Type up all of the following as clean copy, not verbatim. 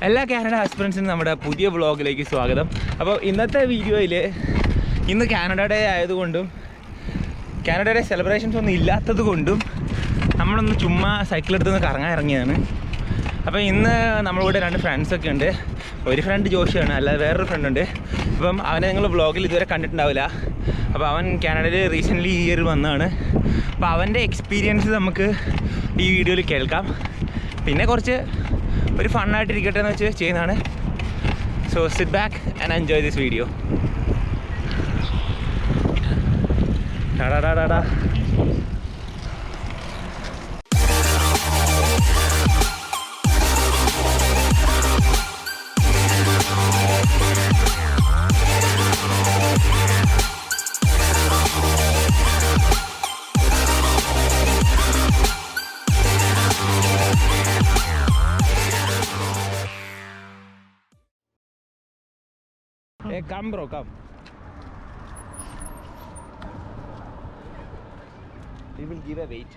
എല്ലാ കാനഡ ആസ്പിറൻസിനും നമ്മുടെ പുതിയ വ്ളോഗിലേക്ക് സ്വാഗതം. അപ്പോൾ ഇന്നത്തെ വീഡിയോയിൽ ഇന്ന് കാനഡ ഡേ ആയതുകൊണ്ടും കാനഡയുടെ സെലിബ്രേഷൻസ് ഒന്നും ഇല്ലാത്തത് കൊണ്ടും നമ്മളൊന്ന് ചുമ്മാ സൈക്കിളെടുത്ത് കറങ്ങാൻ ഇറങ്ങിയതാണ്. അപ്പോൾ ഇന്ന് നമ്മളിവിടെ രണ്ട് ഫ്രണ്ട്സൊക്കെ ഉണ്ട്. ഒരു ഫ്രണ്ട് ജോഷിയാണ്, അല്ലാതെ വേറൊരു ഫ്രണ്ട് ഉണ്ട്. അപ്പം അവനെ നിങ്ങൾ വ്ളോഗിൽ ഇതുവരെ കണ്ടിട്ടുണ്ടാവില്ല. അപ്പോൾ അവൻ കാനഡയിൽ റീസെൻ്റ്ലി ഈ ഇയർ വന്നതാണ്. അപ്പോൾ അവൻ്റെ എക്സ്പീരിയൻസ് നമുക്ക് ഈ വീഡിയോയിൽ കേൾക്കാം. പിന്നെ കുറച്ച് ഒരു ഫണ്ണായിട്ടിരിക്കട്ടെ എന്ന് വെച്ച് ചെയ്യുന്നതാണ്. So sit back and enjoy this video. Tada Hey, come bro, come. We will give a wait.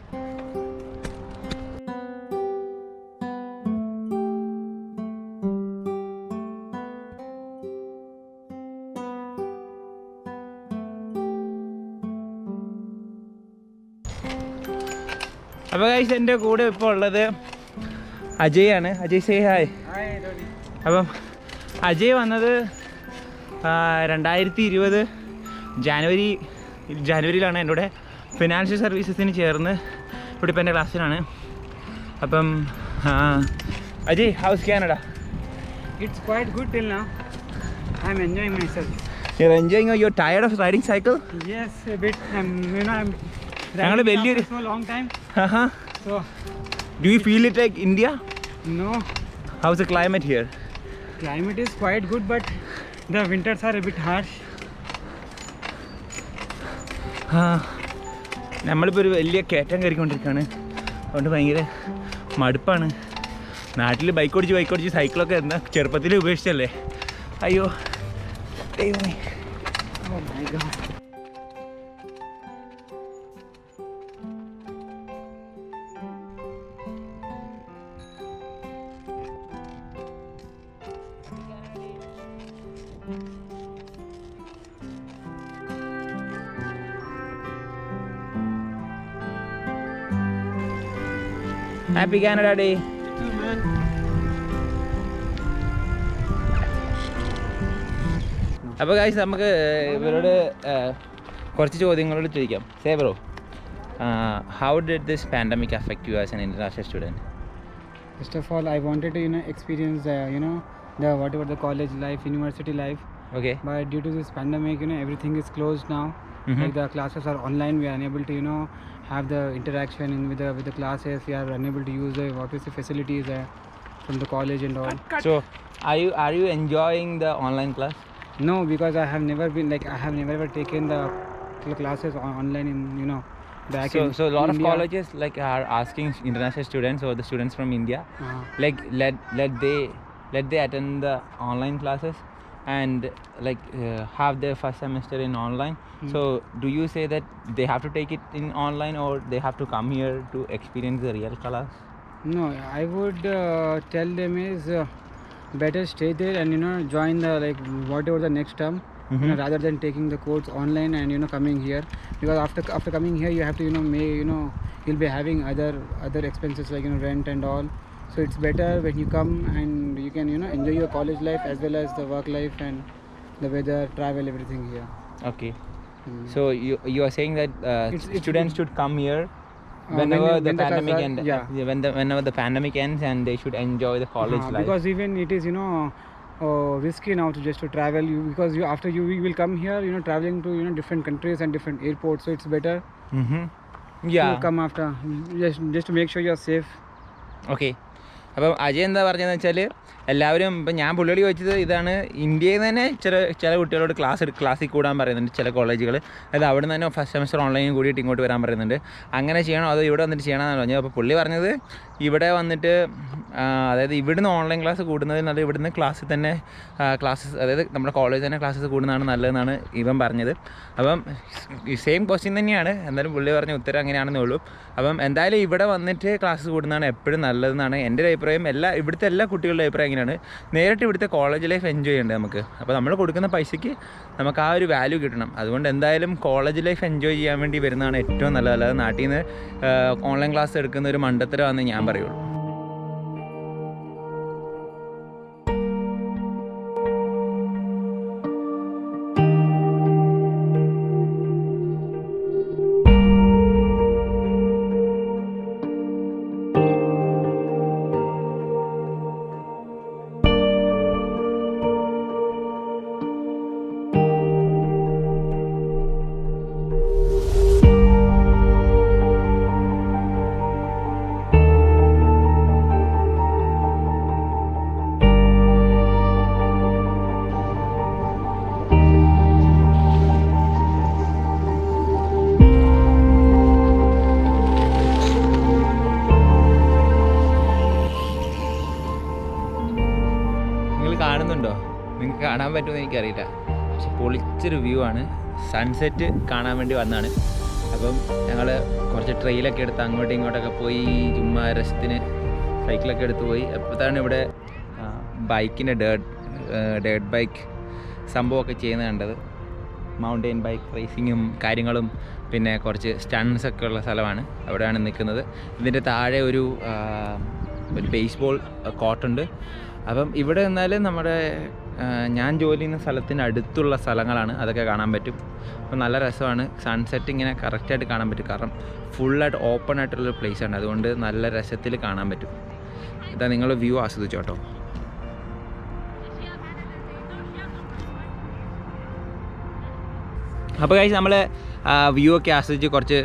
അപ്പോൾ ഗൈസ് എൻ്റെ കൂടെ ഇപ്പോൾ ഉള്ളത് അജയാണ്. Ajay say hi. അപ്പം അജയ് വന്നത് 2020 ജനുവരിയിലാണ് എൻ്റെ കൂടെ ഫിനാൻഷ്യൽ സർവീസസിന് ചേർന്ന് ഇവിടെ ഇപ്പോൾ എൻ്റെ ക്ലാസ്സിലാണ്. അപ്പം Ajay, house Canada? It's quite good till now. I'm enjoying myself. You're enjoying? You're tired of riding cycle? Yes, a bit. I'm ഞങ്ങൾ വലിയൊരു for a long time. So Do you feel it like India? no, How's the climate here? climate is quite good, but the winters are a bit harsh. നമ്മളിപ്പോൾ ഒരു വലിയ കയറ്റം കയറിക്കൊണ്ടിരിക്കുകയാണ്. അതുകൊണ്ട് ഭയങ്കര മടുപ്പാണ്. നാട്ടിൽ bike ഓടിച്ച് സൈക്കിളൊക്കെ എന്താ ചെറുപ്പത്തിൽ ഉപേക്ഷിച്ചല്ലേ. അയ്യോ ദൈവമേ. Oh my god. Happy Canada day. അപ്പോൾ ഗൈസ് നമുക്ക് ഇവരോട് കുറച്ച് ചോദ്യങ്ങളോട് ചോദിക്കാം. Say bro, how did this pandemic affect U as an international student? First of all, I wanted to experience the whatever the college life, university life. Okay. But due to this pandemic, everything is closed now. Like the classes are online, we are unable to have the interaction with the classes. We are unable to use the facilities from the college and all. So are you enjoying the online class? No, because I have never ever taken the classes online in back in So a lot India. of colleges are asking international students or the students from India let they attend the online classes and have their first semester in online. So do you say that they have to take it in online or they have to come here to experience the real class? No, I would tell them is better stay there and join the whatever the next term, rather than taking the course online and coming here, because after coming here you have to you'll be having other expenses like rent and all. So it's better when you come and you can enjoy your college life as well as the work life and the weather, travel, everything here. Okay. So you are saying that students should come here whenever the pandemic ends. Whenever the pandemic ends, and they should enjoy the college life. Because even it is risky now to just to travel, because after you will come here traveling to different countries and different airports. So it's better Yeah. to come after, just to make sure you are safe. Okay. അപ്പം അജയ് എന്താ പറഞ്ഞതെന്ന് വെച്ചാൽ എല്ലാവരും ഇപ്പം ഞാൻ പുള്ളിയോട് ചോദിച്ചത് ഇതാണ്, ഇന്ത്യയിൽ നിന്ന് തന്നെ ചില കുട്ടികളോട് ക്ലാസ്സിൽ കൂടാൻ പറയുന്നുണ്ട് ചില കോളേജുകൾ. അതായത് അവിടെ നിന്ന് തന്നെ ഫസ്റ്റ് സെമസ്റ്റർ ഓൺലൈൻ കൂടിയിട്ട് ഇങ്ങോട്ട് വരാൻ പറയുന്നുണ്ട്. അങ്ങനെ ചെയ്യണോ അതോ ഇവിടെ വന്നിട്ട് ചെയ്യണമെന്നാണ് പറഞ്ഞത്. അപ്പോൾ പുള്ളി പറഞ്ഞത് ഇവിടെ വന്നിട്ട് അതായത് ഇവിടുന്ന് ഓൺലൈൻ ക്ലാസ് കൂടുന്നത് നല്ല ഇവിടുന്ന് ക്ലാസ്സിൽ തന്നെ ക്ലാസ്സസ്, അതായത് നമ്മുടെ കോളേജിൽ തന്നെ ക്ലാസ്സസ് കൂടുന്നതാണ് നല്ലതെന്നാണ് ഇവൻ പറഞ്ഞത്. അപ്പം ഈ സെയിം ക്വസ്റ്റ്യൻ തന്നെയാണ്, എന്തായാലും പുള്ളി പറഞ്ഞ ഉത്തരം അങ്ങനെയാണെന്നേ ഉള്ളൂ. അപ്പം എന്തായാലും ഇവിടെ വന്നിട്ട് ക്ലാസ് കൂടുന്നതാണ് എപ്പോഴും നല്ലതെന്നാണ് എൻ്റെ ഒരു അഭിപ്രായം. ഇവിടുത്തെ എല്ലാ കുട്ടികളുടെ അഭിപ്രായം എങ്ങനെയാണ്, നേരിട്ട് ഇവിടുത്തെ കോളേജ് ലൈഫ് എൻജോയ് ചെയ്യേണ്ടത് നമുക്ക്. അപ്പോൾ നമ്മൾ കൊടുക്കുന്ന പൈസയ്ക്ക് നമുക്ക് ആ ഒരു വാല്യൂ കിട്ടണം. അതുകൊണ്ട് എന്തായാലും കോളേജ് ലൈഫ് എൻജോയ് ചെയ്യാൻ വേണ്ടി വരുന്നതാണ് ഏറ്റവും നല്ലത്. അല്ലാതെ നാട്ടിൽ നിന്ന് ഓൺലൈൻ ക്ലാസ് എടുക്കുന്ന ഒരു മണ്ടത്തരമാണെന്ന് ഞാൻ പറയുള്ളൂ. കാണുന്നുണ്ടോ? നിങ്ങൾക്ക് കാണാൻ പറ്റുമെന്ന് എനിക്കറിയില്ല, പക്ഷെ പൊളിച്ചൊരു വ്യൂ ആണ്. സൺസെറ്റ് കാണാൻ വേണ്ടി വന്നതാണ്. അപ്പം ഞങ്ങൾ കുറച്ച് ട്രെയിലൊക്കെ എടുത്ത് അങ്ങോട്ടും ഇങ്ങോട്ടൊക്കെ പോയി, ചുമ്മാ രസത്തിന് സൈക്കിളൊക്കെ എടുത്ത് പോയി. അപ്പോഴത്താണ് ഇവിടെ ബൈക്കിൻ്റെ ഡേർട്ട് ബൈക്ക് സംഭവമൊക്കെ ചെയ്യുന്നത് കണ്ടത്. മൗണ്ടെയിൻ ബൈക്ക് റേസിങ്ങും കാര്യങ്ങളും പിന്നെ കുറച്ച് സ്റ്റൺസൊക്കെ ഉള്ള സ്ഥലമാണ്, അവിടെയാണ് നിൽക്കുന്നത്. ഇതിൻ്റെ താഴെ ഒരു ബേസ്ബോൾ കോർട്ടുണ്ട്. അപ്പം ഇവിടെ നിന്നാലും നമ്മുടെ ഞാൻ ജോലി ചെയ്യുന്ന സ്ഥലത്തിന് അടുത്തുള്ള സ്ഥലങ്ങളാണ്, അതൊക്കെ കാണാൻ പറ്റും. അപ്പം നല്ല രസമാണ്. സൺസെറ്റ് ഇങ്ങനെ കറക്റ്റായിട്ട് കാണാൻ പറ്റും, കാരണം ഫുള്ളായിട്ട് ഓപ്പൺ ആയിട്ടുള്ളൊരു പ്ലേസാണ്. അതുകൊണ്ട് നല്ല രസത്തിൽ കാണാൻ പറ്റും. ഇതാ നിങ്ങൾ വ്യൂ ആസ്വദിച്ചോട്ടോ. അപ്പോൾ കഴിച്ച് നമ്മൾ വ്യൂ ഒക്കെ ആസ്വദിച്ച് കുറച്ച്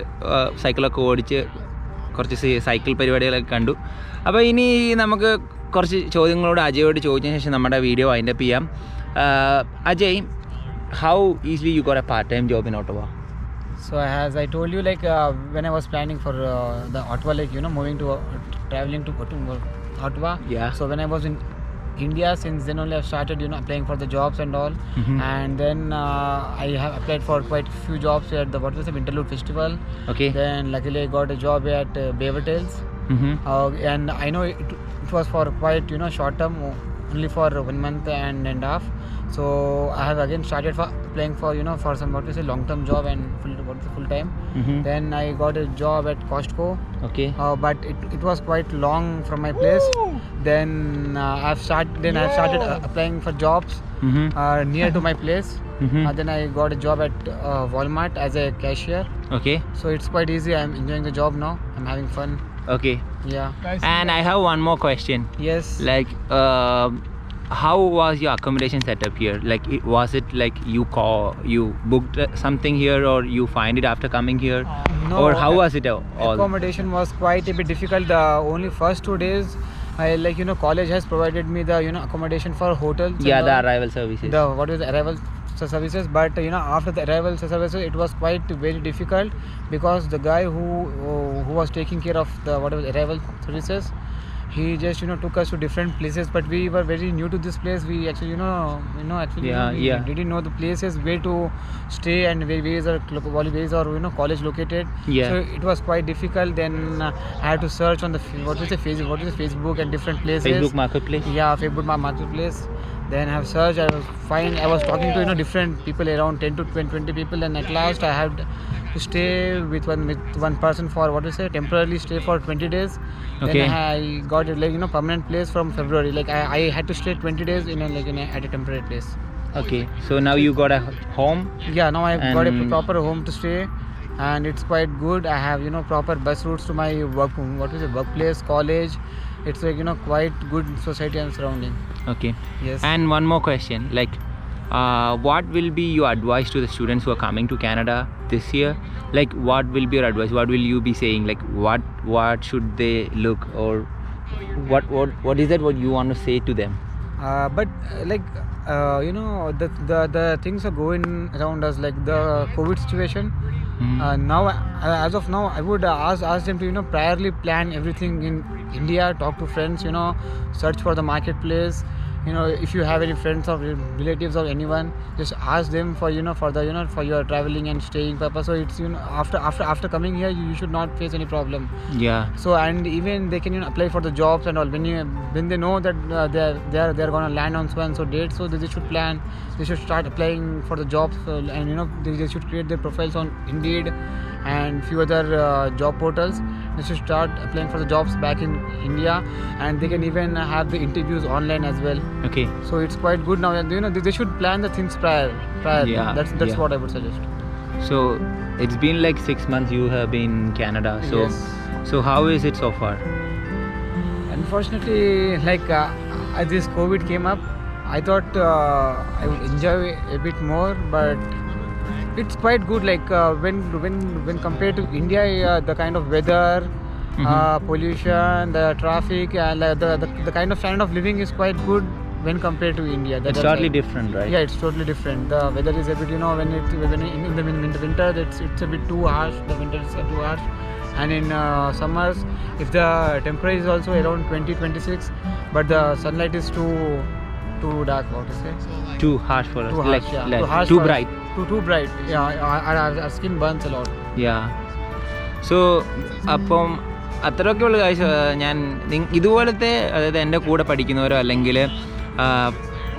സൈക്കിളൊക്കെ ഓടിച്ച് കുറച്ച് സൈക്കിൾ പരിപാടികളൊക്കെ കണ്ടു. അപ്പോൾ ഇനി നമുക്ക് കുറച്ച് ചോദ്യങ്ങളോട് അജയോട് ചോദിച്ചതിന് ശേഷം നമ്മുടെ വീഡിയോ വൈൻഡപ്പ് ചെയ്യാം. Ajay, how easily you got a part-time job in Ottawa? So as I told you, like when I was planning for the Ottawa, like moving to traveling to Ottawa. Yeah. So when I was in India, since then only I started applying for the jobs and all. And then I have applied for quite a few jobs at the Winterlude Festival. Okay. Then luckily I got a job at Beavertails. And I know it was for quite short term, only for 1 month and a half. So I have again started for applying for for some long term job and full time. Then I got a job at Costco. Okay. But it was quite long from my place. Then I've started applying for jobs near to my place. Then I got a job at Walmart as a cashier. Okay. So it's quite easy. I'm enjoying the job now. I'm having fun. Okay. Yeah. And I have one more question. Yes. Like how was your accommodation set up here? Like was it like you booked something here, or you find it after coming here? No. Or how was it all? Accommodation was quite a bit difficult. The only first 2 days, college has provided me the accommodation for hotels. Yeah, and the all. arrival services. The arrival services, but after the arrival services it was quite very difficult, because the guy who was taking care of the arrival services, he just took us to different places, but we were very new to this place. We actually we didn't know the places, where to stay and where is our college located. Yeah. So it was quite difficult. Then I had to search on the Facebook and different places. Facebook Marketplace. Yeah, Facebook Marketplace. Then I have searched. I was talking to different people, around 10 to 20 people, and at last I had to stay with one person for temporarily stay for 20 days. Okay. Then I got a permanent place from February. Like I had to stay 20 days at a temporary place. Okay. So now you got a home? Yeah, now I've got a proper home to stay, and it's quite good. I have proper bus routes to my workplace, college. It's like quite good society and surrounding. Okay. Yes. And one more question, like what will be your advice to the students who are coming to Canada this year? Like what will be your advice? What will you be saying? Like what should they look, or what is that what you want to say to them? But the things are going around us, like the COVID situation. Now as of now, I would ask them to priorly plan everything in India, talk to friends, you know, search for the marketplace. You know, if you have any friends or relatives or anyone, just ask them for, you know, for the, you know, for your traveling and staying purpose. So it's, you know, after coming here, you should not face any problem. Yeah. So, and even they can, you know, apply for the jobs and all. When they know that they're gonna land on so and so date, so they should plan. They should start applying for the jobs, and you know, they should create their profiles on Indeed and few other job portals. They should start applying for the jobs back in India, and they can even have the interviews online as well. Okay. So it's quite good now, and you know, they should plan the things prior. Yeah, That's yeah. what I would suggest. So it's been like 6 months you have been in Canada. So Yes. so how is it so far? Unfortunately, like as this COVID came up, I thought I would enjoy a bit more, but it's quite good. Like when compared to India, the kind of weather, pollution, the traffic, and the kind of standard of living is quite good when compared to India. It's totally different, right? Yeah, it's totally different. The weather is a bit, you know, when in the winter, it's a bit too harsh. The winter is too harsh, and in summers, if the temperature is also around 20-26, but the sunlight is too dark. What to say? Too harsh for us. Too harsh, yeah. Like, Too harsh too for us. bright. Too bright. Yeah, our skin burns a lot. Yeah. So അപ്പം അത്രയൊക്കെയുള്ള കാഴ്ച ഞാൻ ഇതുപോലത്തെ, അതായത് എൻ്റെ കൂടെ പഠിക്കുന്നവരോ അല്ലെങ്കിൽ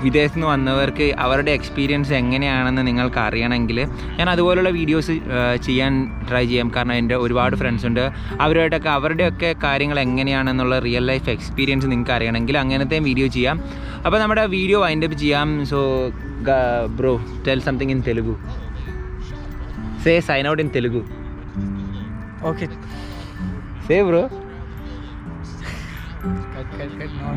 വിദേശത്ത് നിന്ന് വന്നവർക്ക് അവരുടെ എക്സ്പീരിയൻസ് എങ്ങനെയാണെന്ന് നിങ്ങൾക്ക് അറിയണമെങ്കിൽ ഞാൻ അതുപോലുള്ള വീഡിയോസ് ചെയ്യാൻ ട്രൈ ചെയ്യാം. കാരണം എൻ്റെ ഒരുപാട് ഫ്രണ്ട്സ് ഉണ്ട്, അവരുമായിട്ടൊക്കെ അവരുടെയൊക്കെ കാര്യങ്ങൾ എങ്ങനെയാണെന്നുള്ള റിയൽ ലൈഫ് എക്സ്പീരിയൻസ് നിങ്ങൾക്ക് അറിയണമെങ്കിൽ അങ്ങനത്തെ വീഡിയോ ചെയ്യാം. അപ്പോൾ നമ്മുടെ വീഡിയോ വൈൻഡപ്പ് ചെയ്യാം. So bro, tell something in Telugu. Say sign out in Telugu. Okay. Say bro. Cut.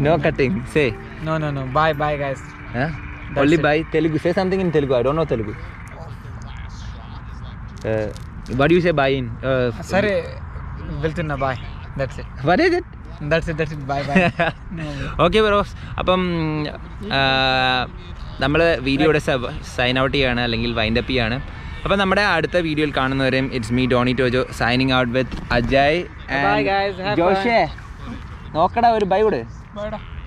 No cutting. Say. No. Bye, guys. Huh? That's Only it. bye. Telugu. Say something in Telugu. I don't know Telugu. What do you say bye in? Sorry, Wilton, bye. That's it. What is it? That's it. Bye. No. Okay bros, അപ്പം നമ്മൾ വീഡിയോയുടെ sign out ചെയ്യാണ് അല്ലെങ്കിൽ wind up ചെയ്യാണ്. അപ്പം നമ്മുടെ അടുത്ത വീഡിയോയിൽ കാണുന്നവരെയും it's me Doni Tojo signing out with Ajay Bye guys. Have ജോഷേ. നോക്കടാ ഒരു ബൈ കൂടെ. fun. Bye.